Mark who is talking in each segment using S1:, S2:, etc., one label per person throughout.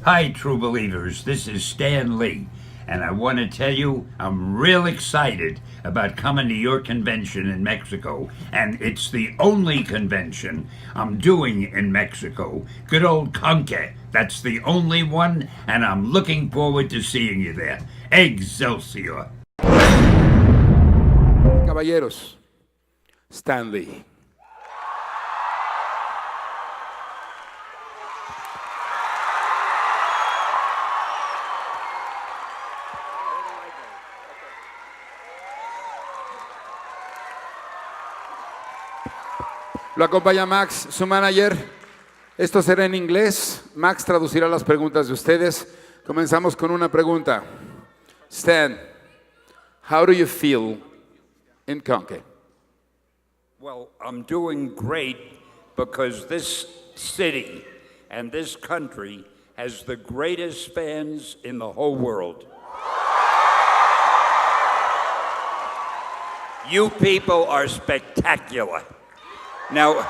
S1: Hi, true believers. This is Stan Lee, and I want to tell you I'm real excited about coming to your convention in Mexico, and it's the only convention I'm doing in Mexico. Good old CONQUE. That's the only one, and I'm looking forward to seeing you there. EXCELSIOR.
S2: Caballeros, Stan Lee. Lo acompaña Max, su manager. Esto será en inglés. Max traducirá las preguntas de ustedes. Comenzamos con una pregunta. Stan, how do you feel in CONQUE?
S1: Well, I'm doing great because this city and this country has the greatest fans in the whole world. You people are spectacular. Now,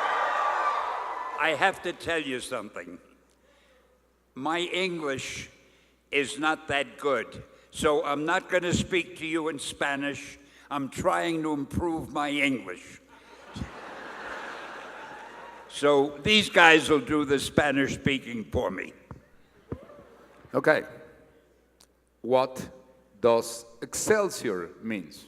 S1: I have to tell you something. My English is not that good, so I'm not going to speak to you in Spanish. I'm trying to improve my English. So these guys will do the Spanish speaking for me.
S2: Okay. What does Excelsior means?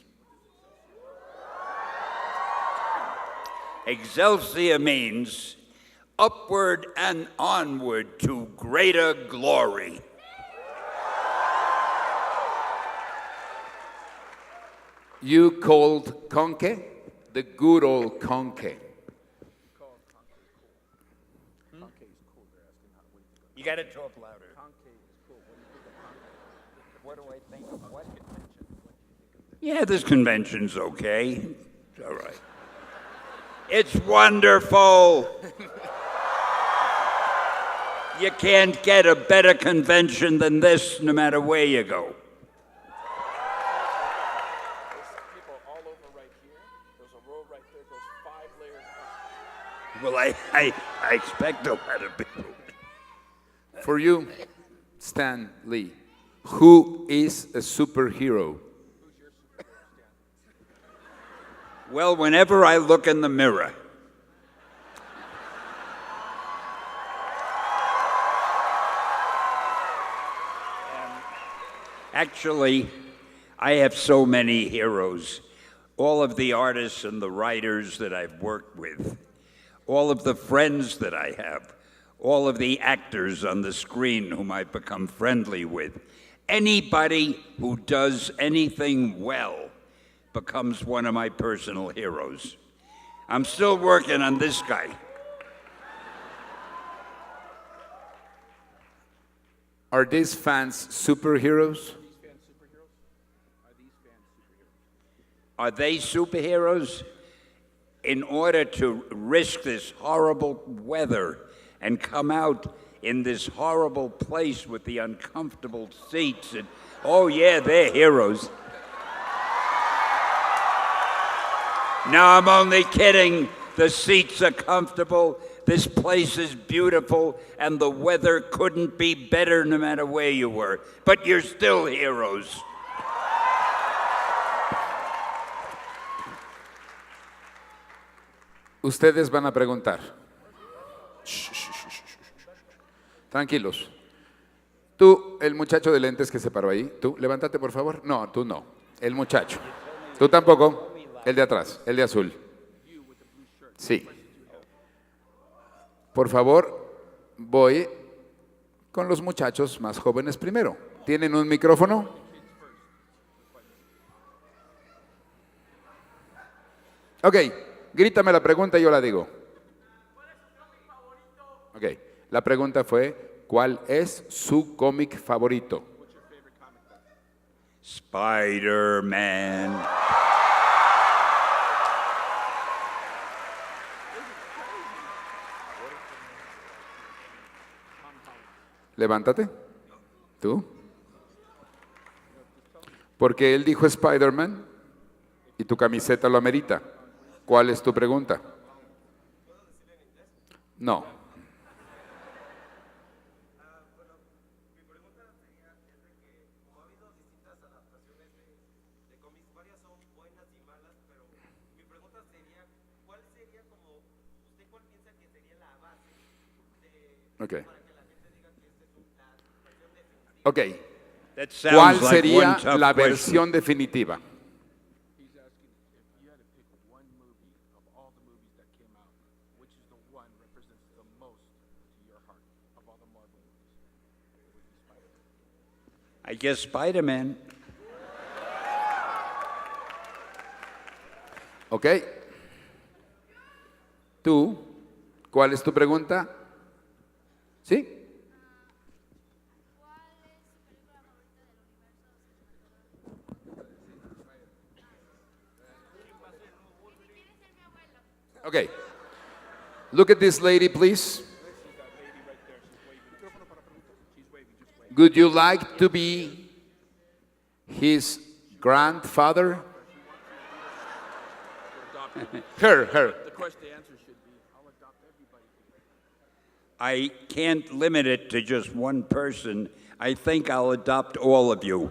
S1: Excelsior means upward and onward to greater glory.
S2: You called CONQUE the good old CONQUE.
S1: You got to talk louder. What do I think of what? Yeah, this convention's okay. It's all right. It's wonderful. You can't get a better convention than this, no matter where you go.
S3: There's people all over right here. There's a row right there. There's 5 layers.
S1: Well, I expect a lot of people.
S2: For you, Stan Lee, who is a superhero?
S1: Well, whenever I look in the mirror, actually, I have so many heroes. All of the artists and the writers that I've worked with, all of the friends that I have, all of the actors on the screen whom I've become friendly with. Anybody who does anything well becomes one of my personal heroes. I'm still working on this guy.
S2: Are these fans superheroes?
S1: Are they superheroes? In order to risk this horrible weather and come out in this horrible place with the uncomfortable seats, and oh yeah, they're heroes. No, I'm only kidding. The seats are comfortable, this place is beautiful, and the weather couldn't be better no matter where you were. But you're still heroes.
S2: Ustedes van a preguntar. Shh, shh, shh, shh, shh. Tranquilos. Tú, el muchacho de lentes que se paró ahí, tú, levántate por favor. No, tú no. El muchacho. Tú tampoco. El de atrás, el de azul. Sí. Por favor, voy con los muchachos más jóvenes primero. ¿Tienen un micrófono? Ok, grítame la pregunta y yo la digo. Ok, la pregunta fue, ¿cuál es su cómic favorito?
S1: Spider-Man.
S2: Levántate. ¿Tú? Porque él dijo Spider-Man y tu camiseta lo amerita. ¿Cuál es tu pregunta? No. Ok. Ok.
S1: That
S2: ¿Cuál
S1: sounds like
S2: sería
S1: one tough
S2: la
S1: question.
S2: versión definitiva?
S3: He's asking if you had to pick one movie of all the movies that came out, which is the one represents the most to your heart of all the Marvel movies? It would be Spider-Man.
S1: I guess Spider-Man.
S2: Ok. ¿Tú? ¿Cuál es tu pregunta? ¿Sí? Okay. Look at this lady, please. Would you like to be his grandfather? Her.
S3: The question, the answer should be, I'll adopt everybody.
S1: I can't limit it to just one person. I think I'll adopt all of you.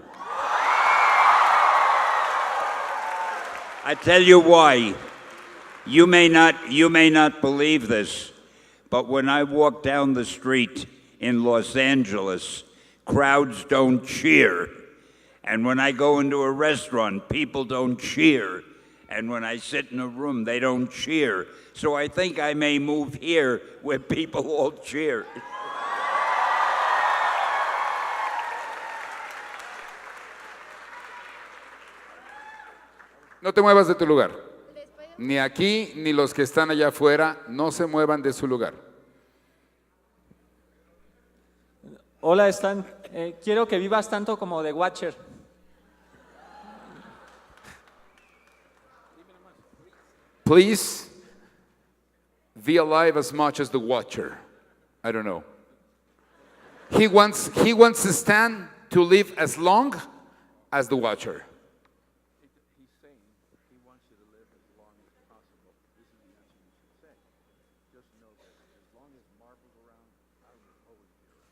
S1: I tell you why. You may not believe this, but when I walk down the street in Los Angeles, crowds don't cheer. And when I go into a restaurant, people don't cheer. And when I sit in a room, they don't cheer. So I think I may move here where people all cheer.
S2: No te muevas de tu lugar. Ni aquí, ni los que están allá afuera, no se muevan de su lugar.
S4: Hola, Stan. Quiero que vivas tanto como The Watcher.
S2: Please be alive as much as the Watcher. I don't know. He wants Stan to live as long as the Watcher.
S3: He's saying he wants you to live as long as possible. This is the answer you should say. Just know that as long as Marvel's around, I will always be around.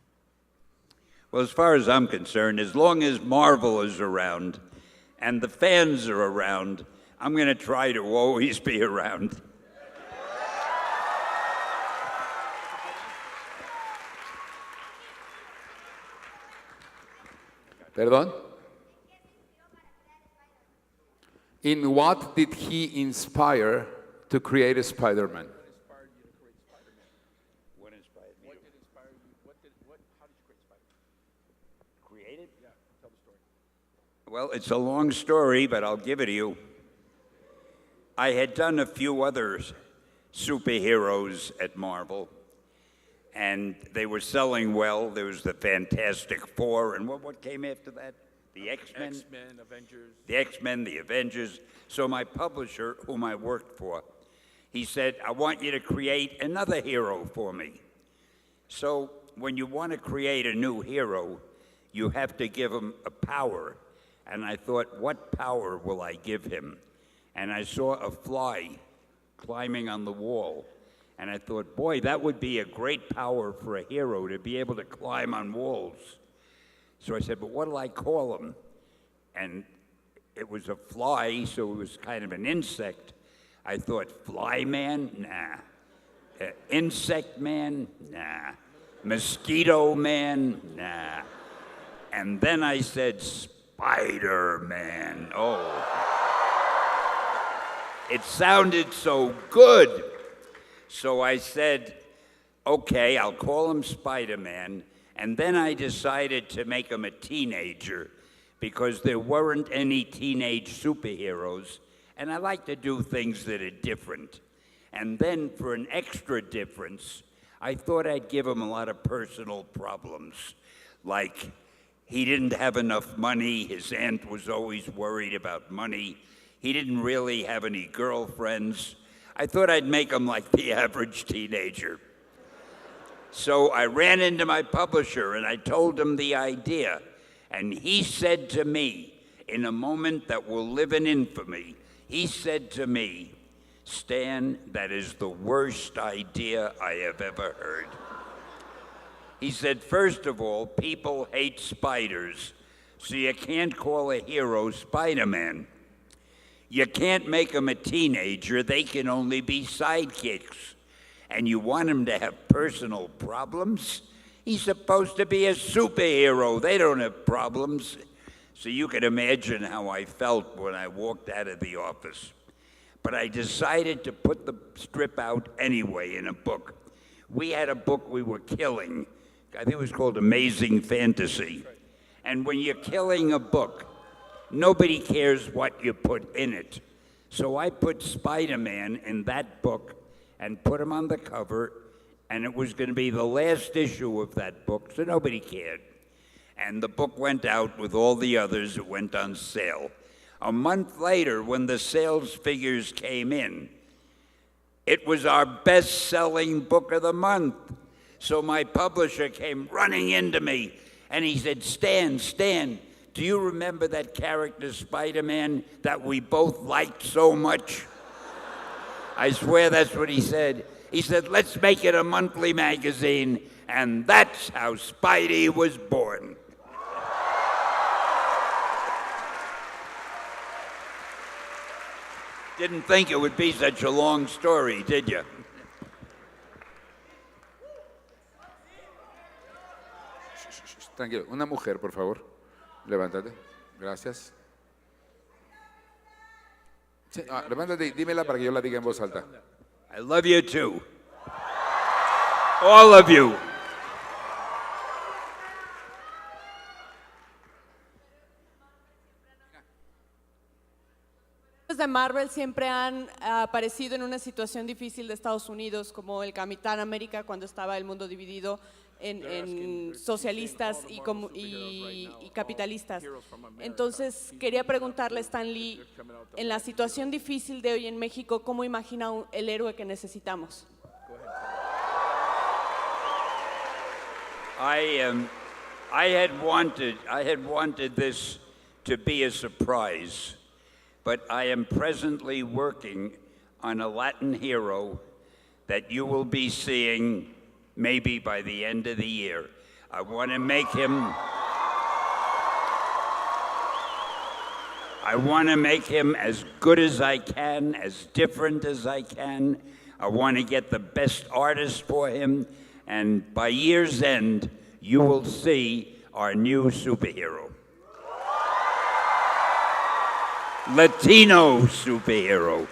S1: Well, as far as I'm concerned, as long as Marvel is around and the fans are around, I'm going to try to always be around.
S2: Perdón. In what did he inspire to create a Spider-Man?
S3: Inspired you to create Spider-Man?
S1: What inspired me?
S3: What did inspire you? How did you create Spider-Man?
S1: Create it?
S3: Yeah, tell the story.
S1: Well, it's a long story, but I'll give it to you. I had done a few other superheroes at Marvel, and they were selling well. There was the Fantastic Four, and what came after that? The X-Men?
S3: X-Men, Avengers.
S1: The X-Men, the Avengers. So my publisher, whom I worked for, he said, I want you to create another hero for me. So when you want to create a new hero, you have to give him a power. And I thought, what power will I give him? And I saw a fly climbing on the wall. And I thought, boy, that would be a great power for a hero to be able to climb on walls. So I said, but what'll I call him? And it was a fly, so it was kind of an insect. I thought, Fly Man? Nah. Insect Man? Nah. Mosquito Man? Nah. And then I said, Spider-Man. Oh. It sounded so good. So I said, okay, I'll call him Spider-Man. And then I decided to make him a teenager because there weren't any teenage superheroes. And I like to do things that are different. And then for an extra difference, I thought I'd give him a lot of personal problems. Like, he didn't have enough money. His aunt was always worried about money. He didn't really have any girlfriends. I thought I'd make him like the average teenager. So I ran into my publisher and I told him the idea. And he said to me, in a moment that will live in infamy, he said to me, Stan, that is the worst idea I have ever heard. He said, first of all, people hate spiders, so you can't call a hero Spider-Man. You can't make them a teenager, they can only be sidekicks. and you want him to have personal problems. He's supposed to be a superhero. They don't have problems. So you can imagine how I felt when I walked out of the office. But I decided to put the strip out anyway in a book. We had a book we were killing. I think it was called Amazing Fantasy. And when you're killing a book, nobody cares what you put in it. So I put Spider-Man in that book and put him on the cover, and it was going to be the last issue of that book, so nobody cared. And the book went out with all the others. It went on sale. A month later, when the sales figures came in, it was our best-selling book of the month. So my publisher came running into me, and he said, Stan, do you remember that character Spider-Man that we both liked so much? I swear that's what he said. He said, let's make it a monthly magazine, and that's how Spidey was born. Didn't think it would be such a long story, did you?
S2: Tranquilo. Una mujer, por favor. Levántate. Gracias. Sí, levántate y dímela para que yo la diga en voz alta.
S1: I love you too. All of you.
S5: De Marvel siempre han aparecido en una situación difícil de Estados Unidos, como el Capitán América cuando estaba el mundo dividido en socialistas y capitalistas. Entonces quería preguntarle a Stan Lee, en la situación difícil de hoy en México, ¿cómo imagina el héroe que necesitamos?
S1: I had wanted this to be a surprise. But I am presently working on a Latin hero that you will be seeing maybe by the end of the year. I want to make him as good as I can, as different as I can. I want to get the best artist for him, and by year's end, you will see our new superhero. Latino superhero.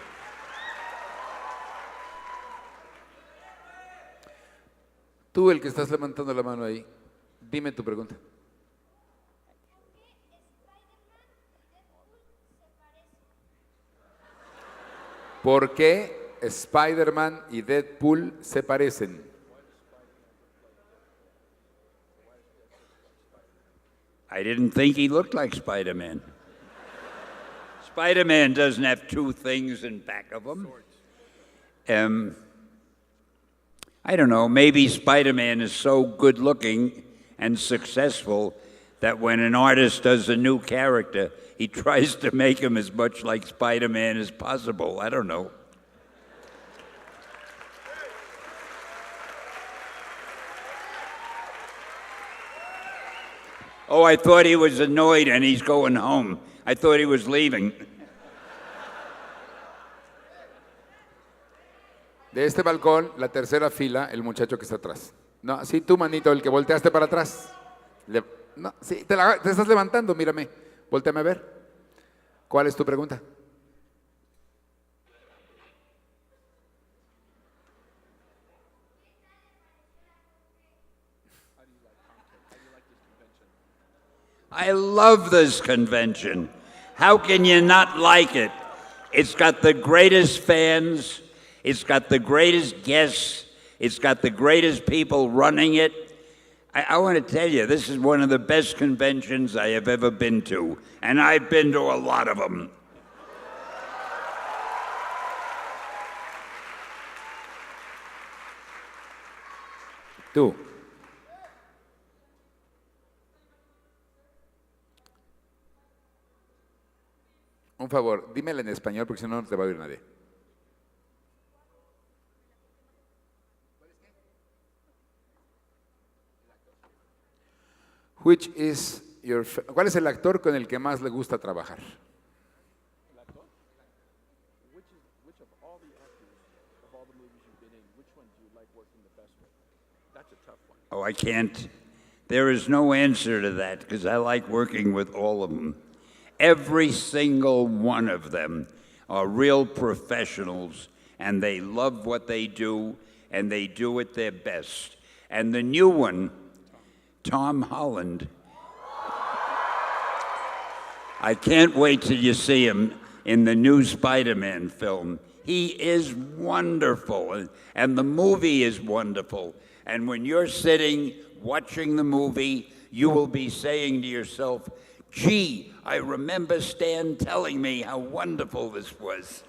S2: Tú, el que estás levantando la mano ahí, dime tu pregunta. ¿Por qué Spider-Man y Deadpool se parecen?
S1: I didn't think he looked like Spider-Man. Spider-Man doesn't have two things in back of him. I don't know, maybe Spider-Man is so good-looking and successful that when an artist does a new character, he tries to make him as much like Spider-Man as possible. I don't know. Oh, I thought he was annoyed and he's going home. I thought he was leaving.
S2: De este balcón, la tercera fila, el muchacho que está atrás. No, sí, tú, manito, el que volteaste para atrás. No, sí, te estás levantando, mírame. Voltéame a ver. ¿Cuál es tu pregunta?
S1: I love this convention. How can you not like it? It's got the greatest fans. It's got the greatest guests. It's got the greatest people running it. I want to tell you, this is one of the best conventions I have ever been to. And I've been to a lot of them.
S2: Tú. Un favor, dímela en español porque si no, no te va a oír nadie. ¿Cuál es el actor con el que más le gusta trabajar?
S3: Which of all the actors of all the movies you've been in, which one do you like
S1: Oh, I can't. There is no answer to that because I like working with all of them. Every single one of them are real professionals, and they love what they do, and they do it their best. And the new one, Tom Holland, I can't wait till you see him in the new Spider-Man film. He is wonderful, and the movie is wonderful. And when you're sitting watching the movie, you will be saying to yourself, gee, I remember Stan telling me how wonderful this was.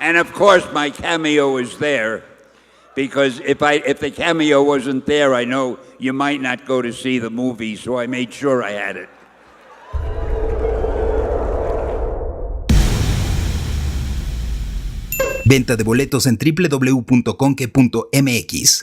S1: And of course, my cameo is there, because if the cameo wasn't there, I know you might not go to see the movie, so I made sure I had it.
S6: Venta de boletos en www.conque.mx.